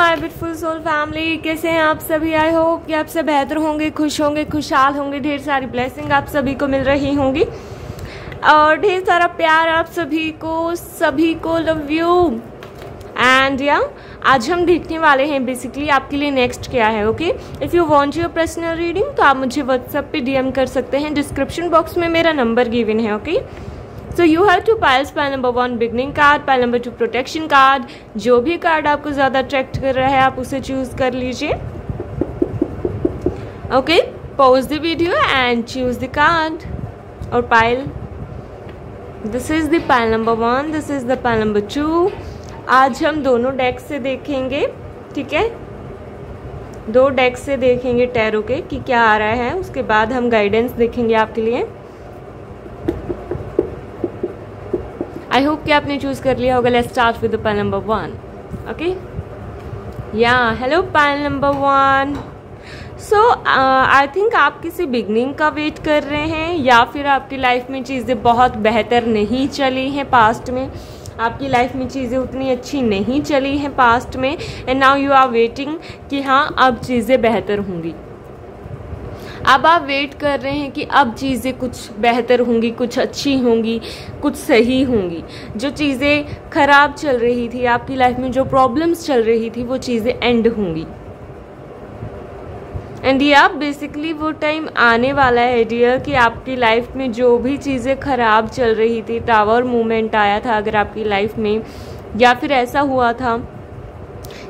My beautiful soul family, कैसे हैं आप सभी। आई होप कि आप सब बेहतर होंगे, खुश होंगे, खुशहाल होंगे। ढेर सारी ब्लेसिंग आप सभी को मिल रही होंगी और ढेर सारा प्यार आप सभी को लव यू। एंड या आज हम देखने वाले हैं बेसिकली आपके लिए नेक्स्ट क्या है। Okay, if you want your personal reading तो आप मुझे व्हाट्सएप पे डीएम कर सकते हैं। डिस्क्रिप्शन बॉक्स में मेरा नंबर गिवन है। Okay, so you have two piles. Pile number 1 beginning card, pile number 2 protection card. जो भी कार्ड आपको ज़्यादा अट्रैक्ट कर रहा है आप उसे चूज़ कर लीजिए। Okay, pause the video and choose the card और pile. This is the pile number 1, this is the pile number 2। आज हम दोनों डेक से देखेंगे, ठीक है। 2 डेक से देखेंगे टैरो के कि क्या आ रहा है, उसके बाद हम गाइडेंस देखेंगे आपके लिए। आई होप कि आपने चूज कर लिया होगा। Let's start with the pile number 1। Okay, या hello pile number 1। So I think आप किसी बिगनिंग का वेट कर रहे हैं या फिर आपकी लाइफ में चीज़ें बहुत बेहतर नहीं चली हैं पास्ट में। आपकी लाइफ में चीज़ें उतनी अच्छी नहीं चली हैं पास्ट में and now you are waiting कि हाँ अब चीज़ें बेहतर होंगी। अब आप वेट कर रहे हैं कि अब चीज़ें कुछ बेहतर होंगी, कुछ अच्छी होंगी, कुछ सही होंगी। जो चीज़ें खराब चल रही थी आपकी लाइफ में, जो प्रॉब्लम्स चल रही थी, वो चीज़ें एंड होंगी। एंड ये आप बेसिकली वो टाइम आने वाला है डियर कि आपकी लाइफ में जो भी चीज़ें खराब चल रही थी, टावर मूवमेंट आया था अगर आपकी लाइफ में, या फिर ऐसा हुआ था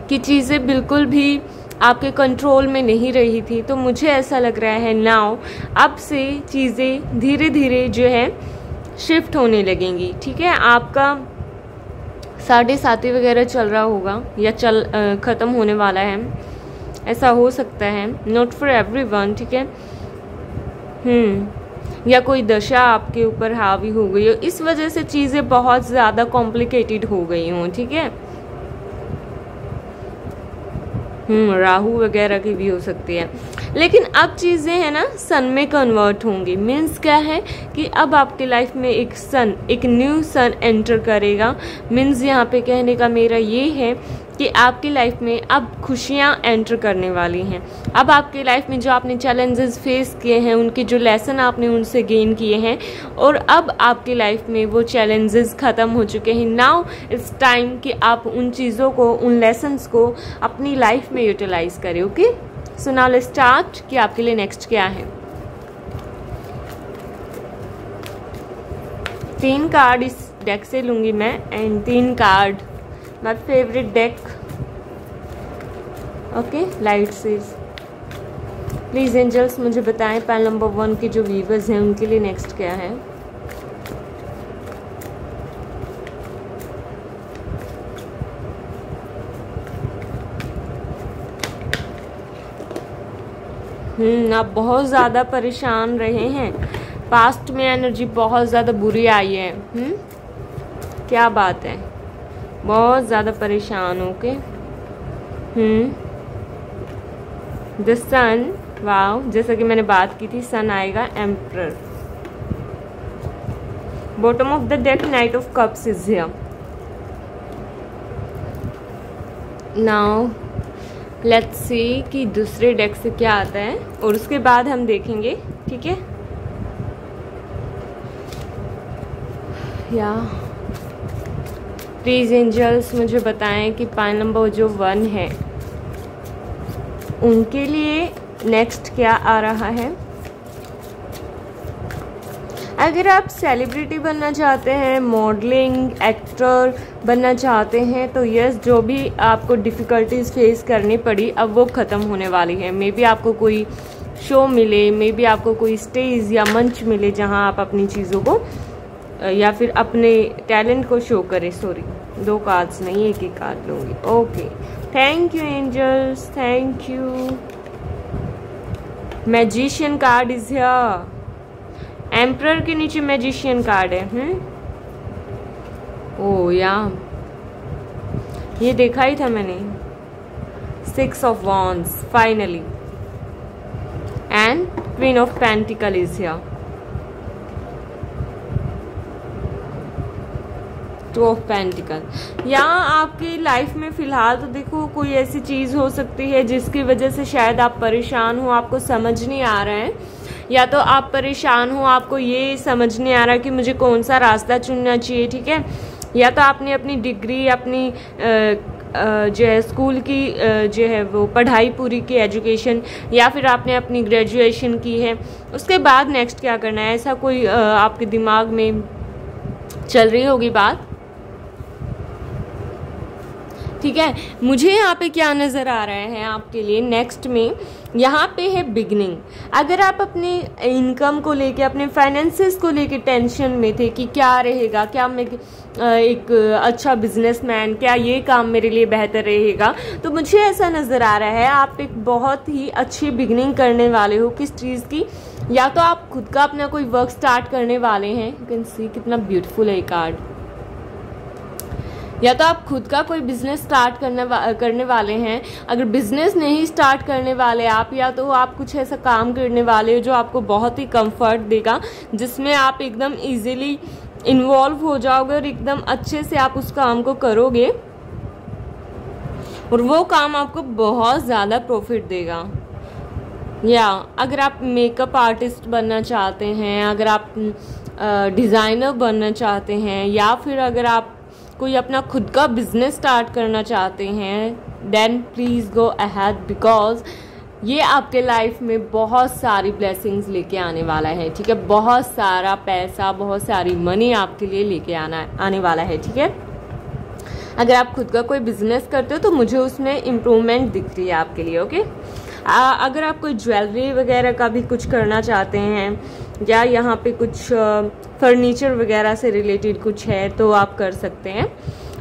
कि चीज़ें बिल्कुल भी आपके कंट्रोल में नहीं रही थी, तो मुझे ऐसा लग रहा है नाउ अब से चीज़ें धीरे धीरे जो है शिफ्ट होने लगेंगी। ठीक है, आपका 7.5 वगैरह चल रहा होगा या ख़त्म होने वाला है, ऐसा हो सकता है। नॉट फॉर एवरीवन, ठीक है। या कोई दशा आपके ऊपर हावी हो गई हो, इस वजह से चीज़ें बहुत ज़्यादा कॉम्प्लिकेटेड हो गई हों, ठीक है। राहु वगैरह की भी हो सकती है, लेकिन अब चीज़ें है ना सन में कन्वर्ट होंगी। मीन्स क्या है कि अब आपकी लाइफ में एक न्यू सन एंटर करेगा। मीन्स यहाँ पे कहने का मेरा ये है कि आपकी लाइफ में अब खुशियाँ एंटर करने वाली हैं। अब आपकी लाइफ में जो आपने चैलेंजेस फेस किए हैं, उनके जो लेसन आपने उनसे गेन किए हैं, और अब आपकी लाइफ में वो चैलेंजेस ख़त्म हो चुके हैं। नाउ इट्स टाइम कि आप उन चीज़ों को, उन लेसन्स को अपनी लाइफ में यूटिलाइज करें। Okay, so now let's start कि आपके लिए नेक्स्ट क्या है। 3 कार्ड इस डेक से लूँगी मैं and 3 card my favourite deck. Okay, light sage please angels मुझे बताएं पाइल नंबर 1 के जो व्यूवर्स हैं उनके लिए नेक्स्ट क्या है। आप बहुत ज़्यादा परेशान रहे हैं, पास्ट में एनर्जी बहुत ज़्यादा बुरी आई है। क्या बात है, बहुत ज़्यादा परेशान हो के। द सन, वाओ, जैसा कि मैंने बात की थी, सन आएगा। Emperor, bottom of the deck, night of cups is here. Now let's see कि दूसरे डेक से क्या आता है और उसके बाद हम देखेंगे, ठीक है। या प्लीज़ एंजल्स मुझे बताएं कि पाइल नंबर जो 1 है उनके लिए नेक्स्ट क्या आ रहा है। अगर आप सेलिब्रिटी बनना चाहते हैं, मॉडलिंग, एक्टर बनना चाहते हैं, तो यस, जो भी आपको डिफ़िकल्टीज फेस करनी पड़ी अब वो ख़त्म होने वाली है। मे बी आपको कोई शो मिले, मे बी आपको कोई स्टेज या मंच मिले जहां आप अपनी चीज़ों को या फिर अपने टैलेंट को शो करें। सॉरी, 2 कार्ड्स नहीं, एक ही कार्ड लूँगी। Okay, thank you angels, thank you. Magician card is here. Emperor के नीचे मैजिशियन कार्ड है। ओ या, ये देखा ही था मैंने। 6 of wands finally and queen of pentacle is here. Two of pentacle. या आपकी लाइफ में फ़िलहाल तो देखो कोई ऐसी चीज़ हो सकती है जिसकी वजह से शायद आप परेशान हो, आपको समझ नहीं आ रहा है, या तो आप परेशान हो, आपको ये समझ नहीं आ रहा कि मुझे कौन सा रास्ता चुनना चाहिए, ठीक है। या तो आपने अपनी डिग्री, अपनी जो है स्कूल की जो है वो पढ़ाई पूरी की, एजुकेशन, या फिर आपने अपनी ग्रेजुएशन की है, उसके बाद नेक्स्ट क्या करना है, ऐसा कोई आपके दिमाग में चल रही होगी बात, ठीक है। मुझे यहाँ पे क्या नज़र आ रहा है आपके लिए नेक्स्ट में, यहाँ पे है बिगनिंग। अगर आप अपने इनकम को लेके, अपने फाइनेंसेस को लेके टेंशन में थे कि क्या रहेगा, क्या मैं एक अच्छा बिजनेसमैन, क्या ये काम मेरे लिए बेहतर रहेगा, तो मुझे ऐसा नज़र आ रहा है आप एक बहुत ही अच्छी बिगनिंग करने वाले हो। किस चीज़ की? या तो आप खुद का अपना कोई वर्क स्टार्ट करने वाले हैं, यू कैन सी कितना ब्यूटीफुल है ये कार्ड। या तो आप खुद का कोई बिजनेस स्टार्ट करने वाले हैं। अगर बिजनेस नहीं स्टार्ट करने वाले आप, या तो आप कुछ ऐसा काम करने वाले हो जो आपको बहुत ही कंफर्ट देगा, जिसमें आप एकदम इजीली इन्वॉल्व हो जाओगे और एकदम अच्छे से आप उस काम को करोगे और वो काम आपको बहुत ज़्यादा प्रॉफिट देगा। या अगर आप मेकअप आर्टिस्ट बनना चाहते हैं, अगर आप डिज़ाइनर बनना चाहते हैं, या फिर अगर आप कोई अपना खुद का बिजनेस स्टार्ट करना चाहते हैं, then please go ahead, because ये आपके लाइफ में बहुत सारी ब्लेसिंग्स लेके आने वाला है, ठीक है। बहुत सारा पैसा, बहुत सारी मनी आपके लिए लेके आने वाला है, ठीक है। अगर आप खुद का कोई बिजनेस करते हो तो मुझे उसमें इम्प्रूवमेंट दिख रही है आपके लिए, ओके। अगर आप कोई ज्वेलरी वगैरह का भी कुछ करना चाहते हैं, या यहाँ पे कुछ फर्नीचर वगैरह से रिलेटेड कुछ है, तो आप कर सकते हैं,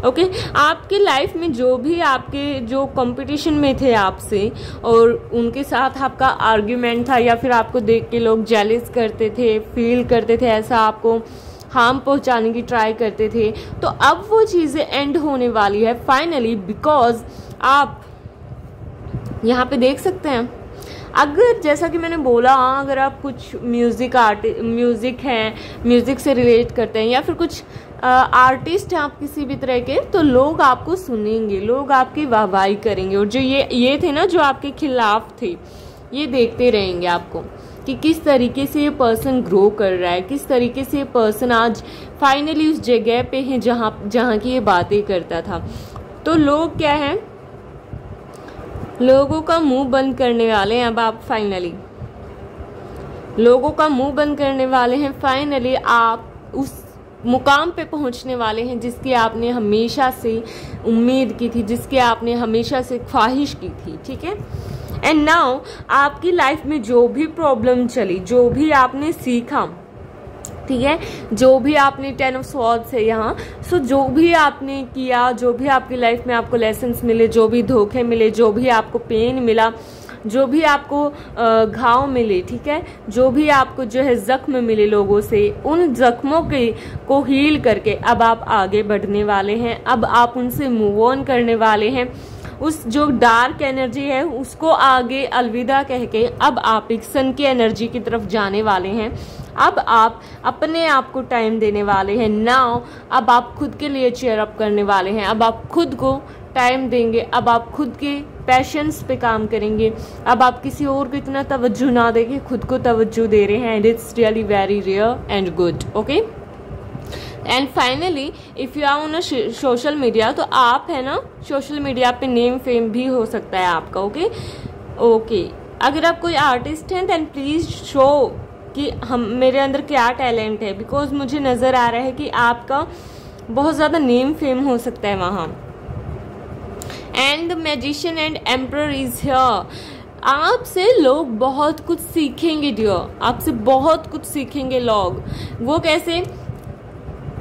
ओके। आपके लाइफ में जो भी आपके जो कंपटीशन में थे आपसे और उनके साथ आपका आर्ग्यूमेंट था, या फिर आपको देख के लोग जेलस करते थे, फील करते थे, ऐसा आपको हार्म पहुंचाने की ट्राई करते थे, तो अब वो चीज़ें एंड होने वाली है फाइनली, बिकॉज आप यहाँ पे देख सकते हैं। अगर जैसा कि मैंने बोला, अगर आप कुछ म्यूज़िक हैं, म्यूज़िक से रिलेट करते हैं, या फिर कुछ आर्टिस्ट हैं आप किसी भी तरह के, तो लोग आपको सुनेंगे, लोग आपकी वाहवाही करेंगे, और जो ये थे ना जो आपके खिलाफ थे, ये देखते रहेंगे आपको कि किस तरीके से ये पर्सन ग्रो कर रहा है, किस तरीके से ये पर्सन आज फाइनली उस जगह पे है जहाँ की ये बातें करता था। तो लोग क्या है, लोगों का मुंह बंद करने वाले हैं। अब आप फाइनली लोगों का मुंह बंद करने वाले हैं। फाइनली आप उस मुकाम पे पहुंचने वाले हैं जिसकी आपने हमेशा से उम्मीद की थी, जिसकी आपने हमेशा से ख्वाहिश की थी, ठीक है। एंड नाउ आपकी लाइफ में जो भी प्रॉब्लम चली, जो भी आपने सीखा, ठीक है, जो भी आपने 10 ऑफ स्वॉर्ड्स है यहाँ, सो जो भी आपने किया, जो भी आपकी लाइफ में आपको लेसन्स मिले, जो भी धोखे मिले, जो भी आपको पेन मिला, जो भी आपको घाव मिले, ठीक है, जो भी आपको जो है जख्म मिले लोगों से, उन जख्मों को हील करके अब आप आगे बढ़ने वाले हैं। अब आप उनसे मूव ऑन करने वाले हैं। उस जो डार्क एनर्जी है उसको आगे अलविदा कह के अब आप एक सन की एनर्जी की तरफ जाने वाले हैं। अब आप अपने आप को टाइम देने वाले हैं। नाउ अब आप खुद के लिए चेयर अप करने वाले हैं। अब आप खुद को टाइम देंगे। अब आप खुद के पैशंस पे काम करेंगे। अब आप किसी और को इतना तवज्जो ना देके खुद को तवज्जो दे रहे हैं। And it's really very rare and good, okay. And finally if you are on social media, तो आप है ना सोशल मीडिया पे नेम फेम भी हो सकता है आपका, ओके ओके। अगर आप कोई आर्टिस्ट हैं देन प्लीज़ शो कि मेरे अंदर क्या टैलेंट है, बिकॉज मुझे नज़र आ रहा है कि आपका बहुत ज़्यादा नेम फेम हो सकता है वहाँ। And the magician and emperor is here. आपसे लोग बहुत कुछ सीखेंगे डियर, आपसे बहुत कुछ सीखेंगे लोग। वो कैसे?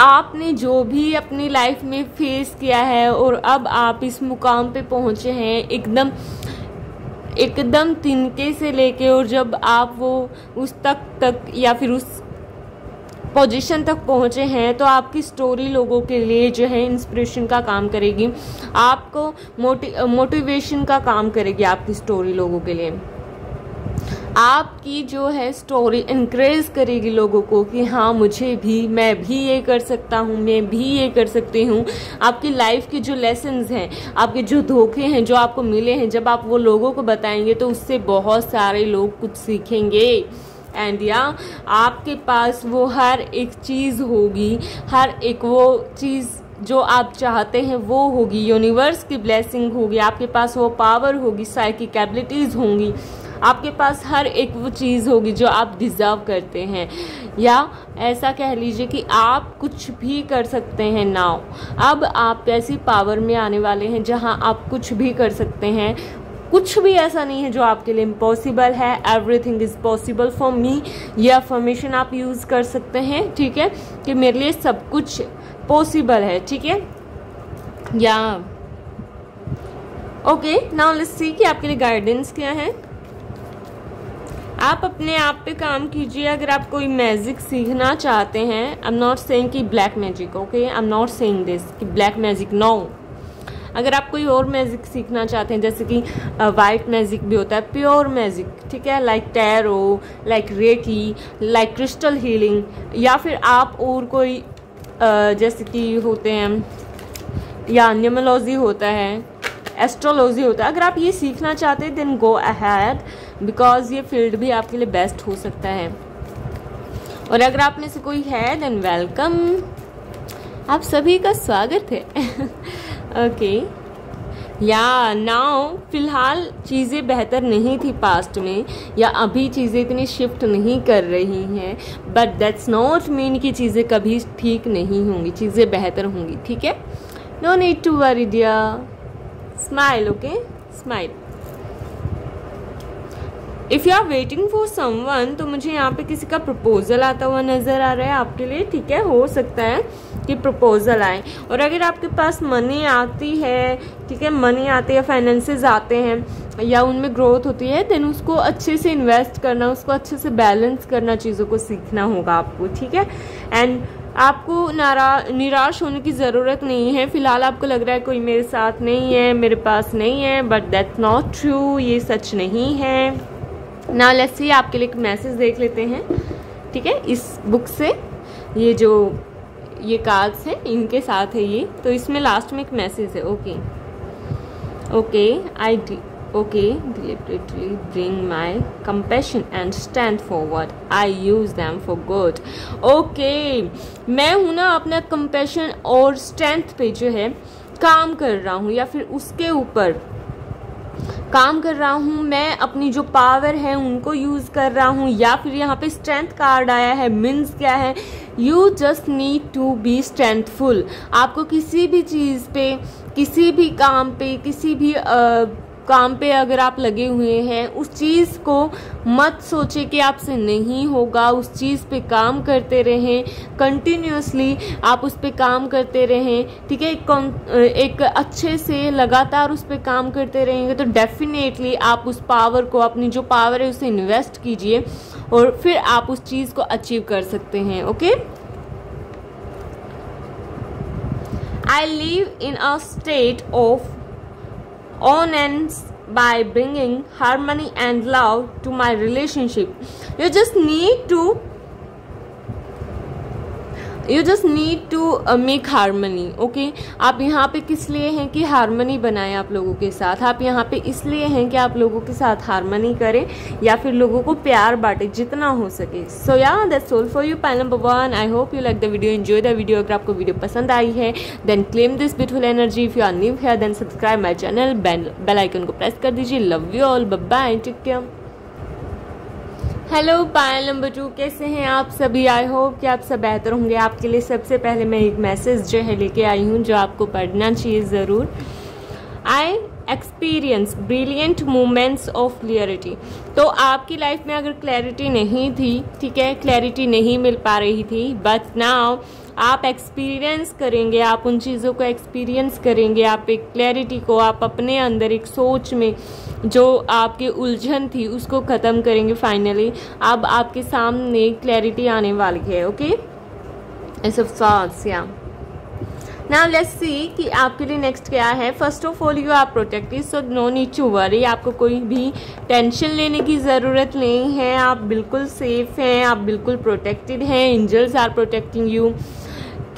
आपने जो भी अपनी लाइफ में फेस किया है और अब आप इस मुकाम पे पहुंचे हैं एकदम तिनके से लेके, और जब आप वो उस तक या फिर उस पोजीशन तक पहुंचे हैं, तो आपकी स्टोरी लोगों के लिए जो है इंस्पिरेशन का काम करेगी, आपको मोटिवेशन का काम करेगी आपकी स्टोरी लोगों के लिए। आपकी जो है स्टोरी इनक्रेज करेगी लोगों को कि हाँ मुझे भी, मैं भी ये कर सकता हूँ, मैं भी ये कर सकती हूँ। आपकी लाइफ के जो लेसन्स हैं, आपके जो धोखे हैं जो आपको मिले हैं, जब आप वो लोगों को बताएंगे तो उससे बहुत सारे लोग कुछ सीखेंगे। एंड या आपके पास वो हर एक चीज़ होगी, हर एक वो चीज़ जो आप चाहते हैं वो होगी, यूनिवर्स की ब्लेसिंग होगी, आपके पास वो पावर होगी, साइकिक एबिलिटीज़ होंगी, आपके पास हर एक वो चीज़ होगी जो आप डिज़र्व करते हैं। या ऐसा कह लीजिए कि आप कुछ भी कर सकते हैं नाउ। अब आप ऐसी पावर में आने वाले हैं जहां आप कुछ भी कर सकते हैं। कुछ भी ऐसा नहीं है जो आपके लिए इम्पॉसिबल है। Everything is possible for me. ये अफर्मेशन आप यूज़ कर सकते हैं, ठीक है, कि मेरे लिए सब कुछ पॉसिबल है, ठीक है। या ओके, नाउ लेट्स सी कि आपके लिए गाइडेंस क्या है। आप अपने आप पे काम कीजिए। अगर आप कोई मैजिक सीखना चाहते हैं, आई एम नॉट सेइंग कि black magic, okay, I am not saying this कि ब्लैक मैजिक, नो। अगर आप कोई और मैजिक सीखना चाहते हैं, जैसे कि वाइट मैजिक भी होता है, प्योर मैजिक, ठीक है, like tarot, like reiki, like crystal healing, या फिर आप और कोई जैसे कि होते हैं, या न्यूमरोलॉजी होता है, एस्ट्रोलॉजी होता है, अगर आप ये सीखना चाहते हैं देन गो अहेड, बिकॉज ये फील्ड भी आपके लिए बेस्ट हो सकता है। और अगर आप में से कोई है देन वेलकम, आप सभी का स्वागत है। ओके, या नाउ फिलहाल चीज़ें बेहतर नहीं थी पास्ट में, या अभी चीज़ें इतनी शिफ्ट नहीं कर रही हैं, बट दैट्स नॉट मीन कि चीज़ें कभी ठीक नहीं होंगी, चीज़ें बेहतर होंगी, ठीक है। No need to worry dear, smile, okay, smile. If you are waiting for someone, तो मुझे यहाँ पे किसी का प्रपोजल आता हुआ नज़र आ रहा है आपके लिए, ठीक है, हो सकता है कि प्रपोजल आए। और अगर आपके पास मनी आती है, ठीक है, मनी आती है, फाइनेंसेस आते हैं या उनमें ग्रोथ होती है, देन उसको अच्छे से इन्वेस्ट करना, उसको अच्छे से बैलेंस करना, चीज़ों को सीखना होगा आपको, ठीक है। एंड आपको निराश होने की ज़रूरत नहीं है। फिलहाल आपको लग रहा है कोई मेरे साथ नहीं है, मेरे पास नहीं है, बट दैट्स नॉट ट्रू, ये सच नहीं है। नाउ लेट्स सी, आपके लिए एक मैसेज देख लेते हैं, ठीक है, इस बुक से। ये कार्ड्स हैं, इनके साथ है ये, तो इसमें लास्ट में एक मैसेज है। Okay okay, okay, deliberately bring my compassion and stand forward. I use them for good. Okay, मैं हूं ना अपना कंपैशन और स्ट्रेंथ पे जो है काम कर रहा हूँ, या फिर उसके ऊपर काम कर रहा हूँ। मैं अपनी जो पावर है उनको यूज़ कर रहा हूँ। या फिर यहाँ पे स्ट्रेंथ कार्ड आया है, मीन्स क्या है, you just need to be strengthful. आपको किसी भी चीज़ पे, किसी भी काम पे, किसी भी काम पे अगर आप लगे हुए हैं, उस चीज़ को मत सोचे कि आपसे नहीं होगा, उस चीज़ पे काम करते रहें, कंटिन्यूसली आप उस पे काम करते रहें, ठीक है। एक अच्छे से लगातार उस पे काम करते रहेंगे तो डेफिनेटली आप उस पावर को, अपनी जो पावर है उसे इन्वेस्ट कीजिए और फिर आप उस चीज़ को अचीव कर सकते हैं। Okay, I live in a state of oneness by bringing harmony and love to my relationship. You just need to make harmony. Okay, आप यहाँ पे किस लिए हैं कि हारमनी बनाएं आप लोगों के साथ। आप यहाँ पे इसलिए हैं कि आप लोगों के साथ हारमनी करें या फिर लोगों को प्यार बांटें जितना हो सके। So yeah that's all for you, pile number 1। I hope you like the video, enjoy the video. अगर आपको वीडियो पसंद आई है then claim this beautiful energy. If you are new here then subscribe my channel, bell icon को press कर दीजिए। Love you all, bye bye, take care. Hello pile number 2, कैसे हैं आप सभी? आई होप कि आप सब बेहतर होंगे। आपके लिए सबसे पहले मैं एक मैसेज जो है लेके आई हूँ जो आपको पढ़ना चाहिए ज़रूर। I experience brilliant moments of clarity. तो आपकी लाइफ में अगर क्लैरिटी नहीं थी, ठीक है, क्लैरिटी नहीं मिल पा रही थी, बट नाउ आप एक्सपीरियंस करेंगे, आप उन चीज़ों को एक्सपीरियंस करेंगे, आप एक क्लैरिटी को, आप अपने अंदर एक सोच में जो आपकी उलझन थी उसको ख़त्म करेंगे। फाइनली अब आपके सामने क्लैरिटी आने वाली है। ओके, ऐसे थॉट्स, या नाउ लेट्स सी कि आपके लिए नेक्स्ट क्या है। First of all you are protected, so no need to worry. आपको कोई भी टेंशन लेने की ज़रूरत नहीं है, आप बिल्कुल सेफ हैं, आप बिल्कुल प्रोटेक्टेड हैं। Angels are protecting you.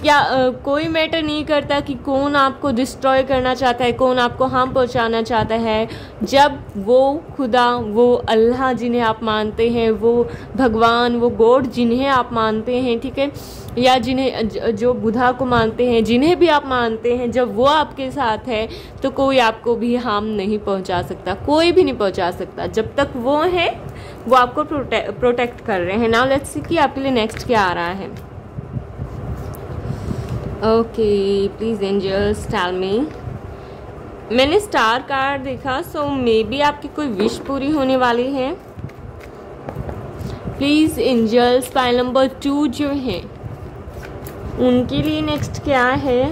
क्या कोई मैटर नहीं करता कि कौन आपको डिस्ट्रॉय करना चाहता है, कौन आपको हार्म पहुंचाना चाहता है। जब वो खुदा, वो अल्लाह जिन्हें आप मानते हैं, वो भगवान, वो गॉड जिन्हें आप मानते हैं, ठीक है, या जिन्हें जो बुधा को मानते हैं, जिन्हें भी आप मानते हैं, जब वो आपके साथ है तो कोई आपको भी हार्म नहीं पहुंचा सकता, कोई भी नहीं पहुंचा सकता। जब तक वो है, वो आपको प्रोटेक्ट कर रहे हैं। नाउ लेट्स सी कि आपके लिए नेक्स्ट क्या आ रहा है। Okay, please angels tell me. मैंने स्टार कार्ड देखा, सो मे बी आपकी कोई विश पूरी होने वाली है। प्लीज एंजल्स, पाइल नंबर 2 जो है उनके लिए नेक्स्ट क्या है।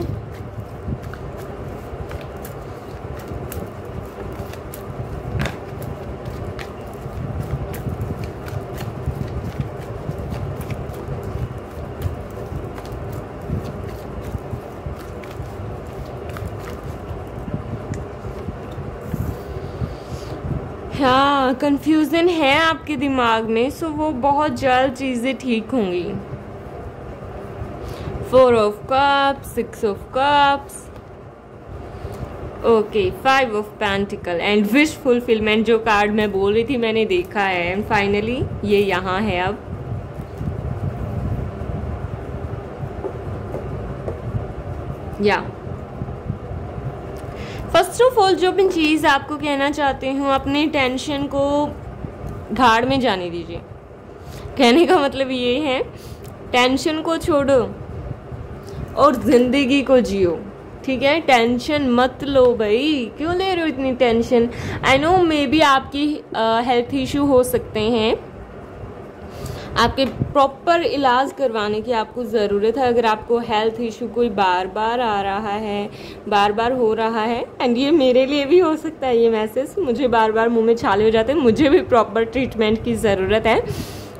हाँ, कंफ्यूजन है आपके दिमाग में, सो वो बहुत जल्द चीज़ें ठीक होंगी। 4 of cups, 6 of cups, okay, 5 of pentacle and wish fulfilment. जो कार्ड मैं बोल रही थी मैंने देखा है, एंड फाइनली ये यहाँ है। अब या फर्स्ट ऑफ ऑल जो मैं चीज़ आपको कहना चाहती हूँ, अपनी टेंशन को भाड़ में जाने दीजिए। कहने का मतलब ये है, टेंशन को छोड़ो और जिंदगी को जियो, ठीक है। टेंशन मत लो भाई, क्यों ले रहे हो इतनी tension. I know may be आपकी हेल्थ इशू हो सकते हैं, आपके प्रॉपर इलाज करवाने की आपको ज़रूरत है। अगर आपको हेल्थ इशू कोई बार बार आ रहा है, बार बार हो रहा है, एंड ये मेरे लिए भी हो सकता है ये मैसेज, मुझे बार बार मुंह में छाले हो जाते हैं, मुझे भी प्रॉपर ट्रीटमेंट की ज़रूरत है।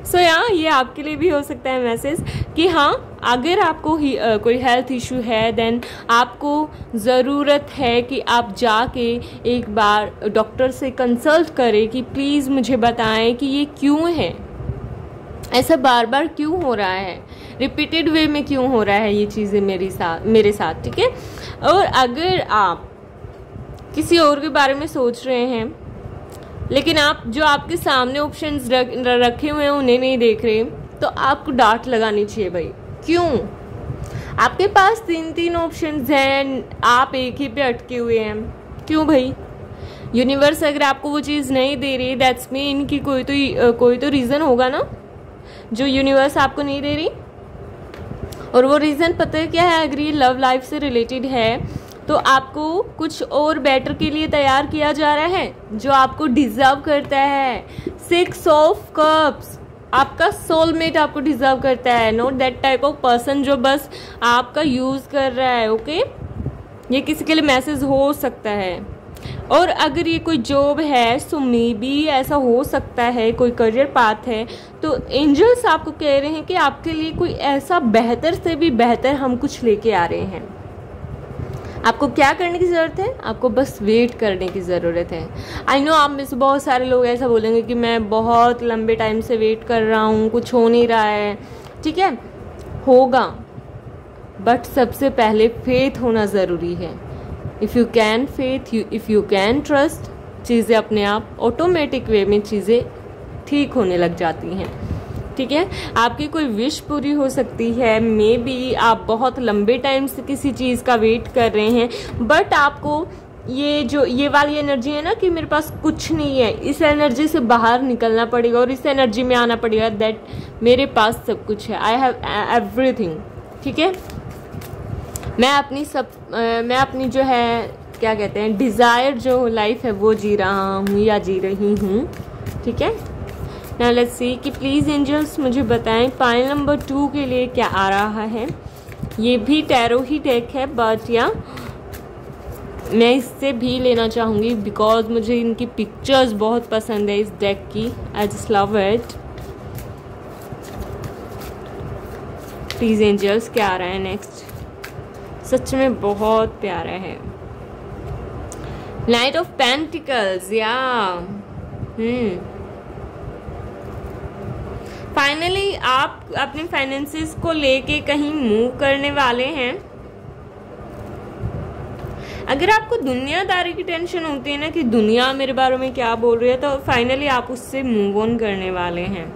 सो ये आपके लिए भी हो सकता है मैसेज कि हाँ, अगर आपको कोई हेल्थ इशू है, देन आपको ज़रूरत है कि आप जाके एक बार डॉक्टर से कंसल्ट करें कि प्लीज़ मुझे बताएं कि ये क्यों है, ऐसा बार बार क्यों हो रहा है, रिपीटेड वे में क्यों हो रहा है ये चीज़ें मेरे साथ, ठीक है। और अगर आप किसी और के बारे में सोच रहे हैं, लेकिन आप जो आपके सामने ऑप्शंस रखे हुए हैं उन्हें नहीं देख रहे, तो आपको डांट लगानी चाहिए भाई। क्यों? आपके पास 3 ऑप्शंस हैं, आप एक ही पे अटके हुए हैं, क्यों भाई? यूनिवर्स अगर आपको वो चीज़ नहीं दे रही, दैट्स मीन कि कोई तो रीज़न होगा ना जो यूनिवर्स आपको नहीं दे रही। और वो रीज़न पता है क्या है? अगर ये लव लाइफ से रिलेटेड है तो आपको कुछ और बेटर के लिए तैयार किया जा रहा है जो आपको डिजर्व करता है। 6 ऑफ कप्स, आपका सोलमेट आपको डिजर्व करता है, not that type of person जो बस आपका यूज़ कर रहा है, ओके। ये किसी के लिए मैसेज हो सकता है। और अगर ये कोई जॉब है, सो मे बी ऐसा हो सकता है, कोई करियर पाथ है, तो एंजल्स आपको कह रहे हैं कि आपके लिए कोई ऐसा बेहतर से भी बेहतर हम कुछ लेके आ रहे हैं। आपको क्या करने की ज़रूरत है? आपको बस वेट करने की ज़रूरत है। आई नो आप में से बहुत सारे लोग ऐसा बोलेंगे कि मैं बहुत लंबे टाइम से वेट कर रहा हूँ, कुछ हो नहीं रहा है, ठीक है, होगा, बट सबसे पहले फेथ होना ज़रूरी है। If you can faith, if you can trust, चीज़ें अपने आप ऑटोमेटिक वे में चीज़ें ठीक होने लग जाती हैं, ठीक है। आपकी कोई विश पूरी हो सकती है, मे बी आप बहुत लंबे टाइम से किसी चीज़ का वेट कर रहे हैं, बट आपको ये वाली एनर्जी है ना कि मेरे पास कुछ नहीं है, इस एनर्जी से बाहर निकलना पड़ेगा और इस एनर्जी में आना पड़ेगा दैट मेरे पास सब कुछ है, आई हैव एवरीथिंग, ठीक है। मैं अपनी जो है क्या कहते हैं डिज़ायर जो लाइफ है वो जी रहा हूँ या जी रही हूँ, ठीक है। नाउ लेट्स सी कि प्लीज़ एंजल्स मुझे बताएं पाइल नंबर 2 के लिए क्या आ रहा है। ये भी टैरो ही डेक है, बट मैं इससे भी लेना चाहूँगी बिकॉज मुझे इनकी पिक्चर्स बहुत पसंद है इस डेक की, I just love it. Please angels क्या आ रहा है नेक्स्ट? सच में बहुत प्यारा है। नाइट ऑफ पेंटिकल्स, या फाइनली आप अपने फाइनेंसेस को लेके कहीं मूव करने वाले हैं। अगर आपको दुनियादारी की टेंशन होती है ना कि दुनिया मेरे बारे में क्या बोल रही है, तो फाइनली आप उससे मूव ऑन करने वाले हैं।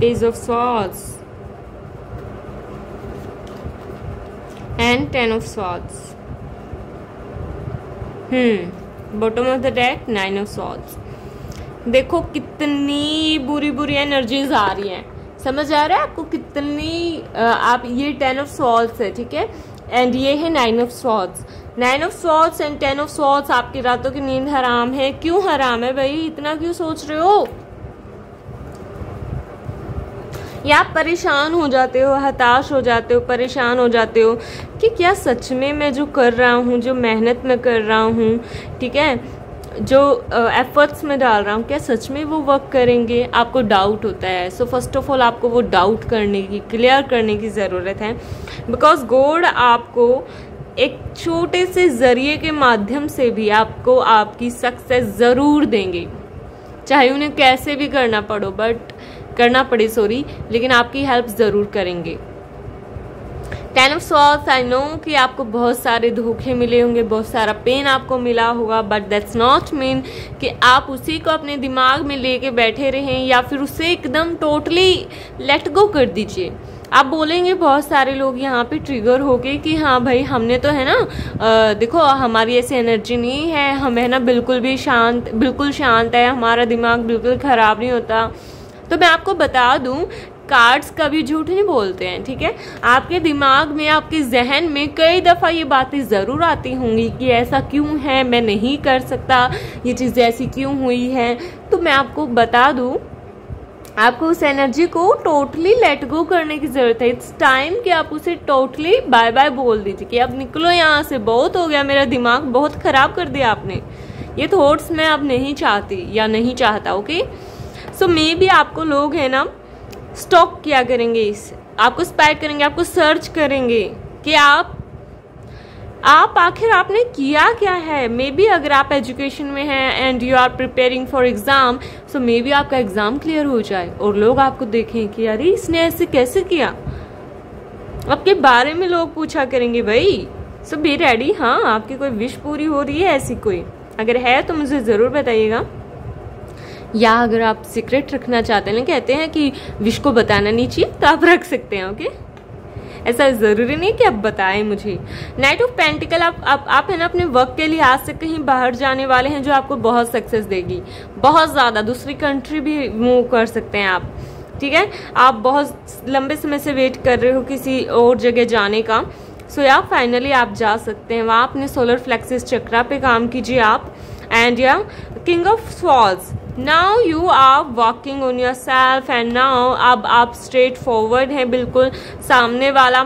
Page of swords and 10 of swords. Bottom of the deck 9 of swords. देखो कितनी बुरी बुरी एनर्जीज आ रही हैं, समझ आ रहा है आपको कितनी आप ये 10 ऑफ स्वॉर्ड्स है, ठीक है, एंड ये है 9 of swords. 9 of swords and 10 of swords. आपकी रातों की नींद हराम है। क्यों हराम है भाई, इतना क्यों सोच रहे हो? या आप परेशान हो जाते हो, हताश हो जाते हो, परेशान हो जाते हो कि क्या सच में मैं जो कर रहा हूँ, जो मेहनत मैं कर रहा हूँ, ठीक है, जो एफर्ट्स में डाल रहा हूँ, क्या सच में वो वर्क करेंगे? आपको डाउट होता है। सो फर्स्ट ऑफ ऑल आपको वो डाउट करने की, क्लियर करने की ज़रूरत है, बिकॉज गॉड आपको एक छोटे से ज़रिए के माध्यम से भी आपको आपकी सक्सेस ज़रूर देंगे, चाहे उन्हें कैसे भी करना पड़े, लेकिन आपकी हेल्प ज़रूर करेंगे। 10 ऑफ स्वॉर्ड्स, आई नो कि आपको बहुत सारे धोखे मिले होंगे, बहुत सारा पेन आपको मिला होगा, बट दैट्स नॉट मीन कि आप उसी को अपने दिमाग में लेके बैठे रहें या फिर उसे एकदम टोटली लेट गो कर दीजिए। आप बोलेंगे बहुत सारे लोग यहाँ पे ट्रिगर हो गए कि हाँ भाई हमने तो है ना, देखो हमारी ऐसी एनर्जी नहीं है, हम है ना बिल्कुल शांत है, हमारा दिमाग बिल्कुल ख़राब नहीं होता। तो मैं आपको बता दूं, कार्ड्स कभी झूठ नहीं बोलते हैं, ठीक है। आपके दिमाग में, आपके जहन में कई दफ़ा ये बातें ज़रूर आती होंगी कि ऐसा क्यों है, मैं नहीं कर सकता, ये चीज़ ऐसी क्यों हुई है। तो मैं आपको बता दूं, आपको उस एनर्जी को टोटली लेट गो करने की ज़रूरत है। इट्स टाइम कि आप उसे टोटली बाय बाय बोल दीजिए कि अब निकलो यहाँ से, बहुत हो गया, मेरा दिमाग बहुत ख़राब कर दिया आपने, ये थॉट्स मैं अब नहीं चाहती या नहीं चाहता। ओके, सो मे बी आपको लोग है ना स्टॉक किया करेंगे, आपको स्पाई करेंगे, आपको सर्च करेंगे कि आप आखिर आपने किया क्या है। मे बी अगर आप एजुकेशन में हैं and you are preparing for exam, so maybe आपका एग्जाम क्लियर हो जाए और लोग आपको देखें कि अरे इसने ऐसे कैसे किया, आपके बारे में लोग पूछा करेंगे भाई। सो बी रेडी। हाँ, आपकी कोई विश पूरी हो रही है ऐसी कोई, अगर है तो मुझे ज़रूर बताइएगा। या अगर आप सीक्रेट रखना चाहते हैं ना, कहते हैं कि विश को बताना नहीं चाहिए, तो आप रख सकते हैं। ओके, ऐसा ज़रूरी नहीं कि आप बताएं मुझे। नाइट ऑफ पेंटिकल, आप है ना अपने वर्क के लिहाज से कहीं बाहर जाने वाले हैं जो आपको बहुत सक्सेस देगी, बहुत ज़्यादा। दूसरी कंट्री भी मूव कर सकते हैं आप, ठीक है। आप बहुत लंबे समय से वेट कर रहे हो किसी और जगह जाने का, सो या फाइनली आप जा सकते हैं वहाँ। अपने सोलर फ्लेक्सिस चक्रा पे काम कीजिए आप। And yeah king of swords, now you are working on yourself and now अब आप स्ट्रेट फॉरवर्ड हैं, बिल्कुल सामने वाला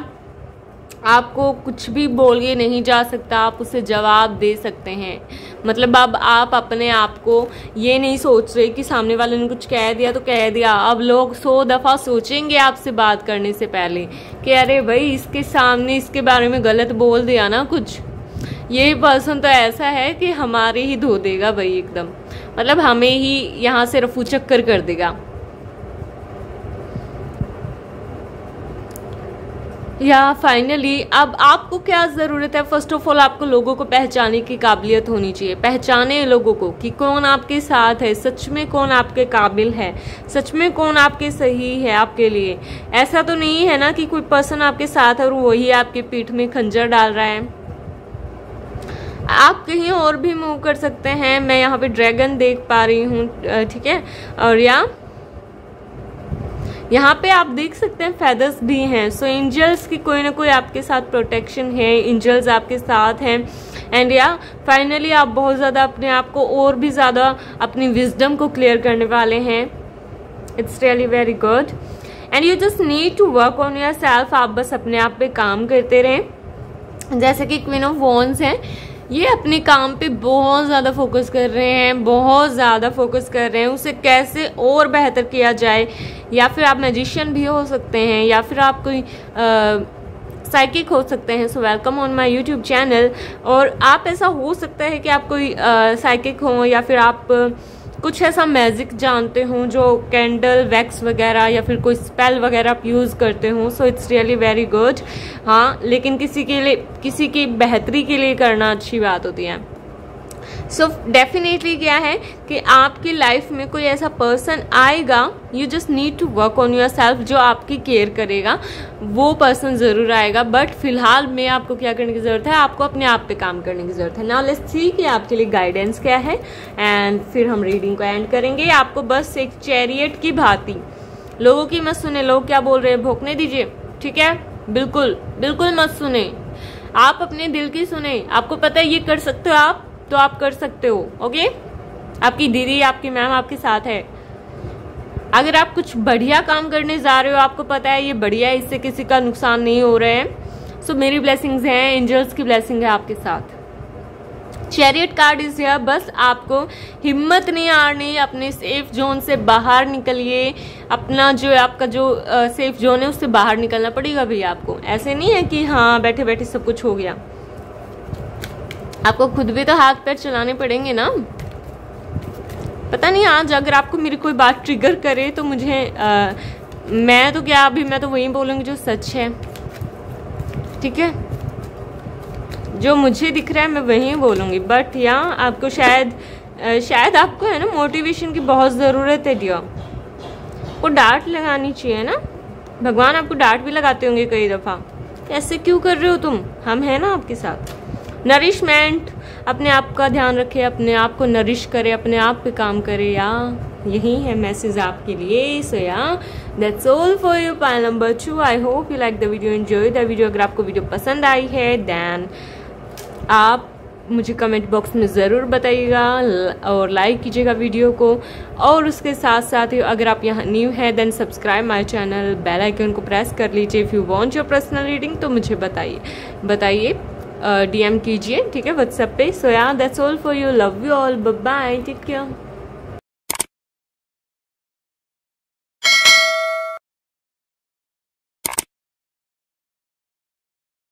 आपको कुछ भी बोल के नहीं जा सकता, आप उसे जवाब दे सकते हैं। मतलब अब आप अपने आप को ये नहीं सोच रहे कि सामने वाले ने कुछ कह दिया तो कह दिया। अब लोग 100 दफ़ा सोचेंगे आपसे बात करने से पहले कि अरे भाई इसके सामने इसके बारे में गलत बोल दिया ना कुछ, ये पर्सन तो ऐसा है कि हमारे ही धो देगा भाई एकदम, मतलब हमें ही यहाँ से रफू चक्कर कर देगा। या फाइनली अब आपको क्या ज़रूरत है, फर्स्ट ऑफ ऑल आपको लोगों को पहचानने की काबिलियत होनी चाहिए। पहचाने लोगों को कि कौन आपके साथ है, सच में कौन आपके काबिल है, सच में कौन आपके सही है आपके लिए। ऐसा तो नहीं है ना कि कोई पर्सन आपके साथ है और वही आपके पीठ में खंजर डाल रहा है। आप कहीं और भी मूव कर सकते हैं। मैं यहाँ पे ड्रैगन देख पा रही हूँ, ठीक है। और यहाँ पे आप देख सकते हैं फेदर्स भी हैं। सो एंजल्स की कोई ना कोई आपके साथ प्रोटेक्शन है, एंजल्स आपके साथ हैं। एंड या फाइनली आप बहुत ज़्यादा अपने आप को और भी ज़्यादा अपनी विजडम को क्लियर करने वाले हैं। It's really very good and you just need to work on yourself. आप बस अपने आप पे काम करते रहें। जैसे कि क्वीन ऑफ वॉन्ड्स हैं, ये अपने काम पे बहुत ज़्यादा फोकस कर रहे हैं, बहुत ज़्यादा फोकस कर रहे हैं उसे कैसे और बेहतर किया जाए। या फिर आप मैजिशियन भी हो सकते हैं, या फिर आप कोई साइकिक हो सकते हैं। So welcome on my YouTube channel. और आप ऐसा हो सकता है कि आप कोई साइकिक हो, या फिर आप कुछ ऐसा मैजिक जानते हो जो कैंडल वैक्स वगैरह या फिर कोई स्पेल वगैरह आप यूज़ करते हो। So it's really very good. हाँ, लेकिन किसी के लिए, किसी की बेहतरी के लिए करना अच्छी बात होती है। सो डेफिनेटली क्या है कि आपकी लाइफ में कोई ऐसा पर्सन आएगा, you just need to work on yourself, जो आपकी केयर करेगा, वो पर्सन ज़रूर आएगा। बट फिलहाल में आपको क्या करने की ज़रूरत है, आपको अपने आप पे काम करने की ज़रूरत है। नाउ लेट्स सी कि आपके लिए गाइडेंस क्या है, एंड फिर हम रीडिंग को एंड करेंगे। आपको बस एक चैरियट की भांति लोगों की मत सुने, लोग क्या बोल रहे हैं भोंकने दीजिए, ठीक है? बिल्कुल बिल्कुल मत सुने, आप अपने दिल की सुने। आपको पता है ये कर सकते हो आप, तो आप कर सकते हो। ओके, आपकी दीदी, आपकी मैम आपके साथ है। अगर आप कुछ बढ़िया काम करने जा रहे हो, आपको पता है ये बढ़िया है, इससे किसी का नुकसान नहीं हो रहा है। सो मेरी ब्लेसिंग्स हैं, एंजल्स की ब्लेसिंग है आपके साथ। Chariot card is here. बस आपको हिम्मत नहीं हारनी, अपने सेफ जोन से बाहर निकलिए। अपना जो आपका जो सेफ जोन है उससे बाहर निकलना पड़ेगा भैया आपको। ऐसे नहीं है कि हाँ बैठे बैठे सब कुछ हो गया, आपको खुद भी तो हाथ पैर चलाने पड़ेंगे ना। पता नहीं आज अगर आपको मेरी कोई बात ट्रिगर करे तो मुझे मैं तो क्या, अभी मैं तो वही बोलूँगी जो सच है, ठीक है? जो मुझे दिख रहा है मैं वही बोलूँगी। बट यहाँ आपको शायद आपको है ना मोटिवेशन की बहुत ज़रूरत है डियर। को डांट लगानी चाहिए ना, भगवान आपको डांट भी लगाते होंगे कई दफ़ा। ऐसे क्यों कर रहे हो तुम, हम हैं ना आपके साथ। नरिशमेंट, अपने आप का ध्यान रखें, अपने आप को नरिश करें, अपने आप पे काम करें। या यही है मैसेज आपके लिए। सो yeah that's all for you pile number 2। I hope you like the video, enjoy the video. अगर आपको वीडियो पसंद आई है देन आप मुझे कमेंट बॉक्स में ज़रूर बताइएगा और लाइक कीजिएगा वीडियो को। और उसके साथ साथ ही अगर आप यहाँ न्यू है then subscribe my channel, bell icon को प्रेस कर लीजिए। If you want your personal reading तो मुझे बताइए DM कीजिए, ठीक है, व्हाट्सएप पे। So yeah that's all for you, love you all, bye bye, take care.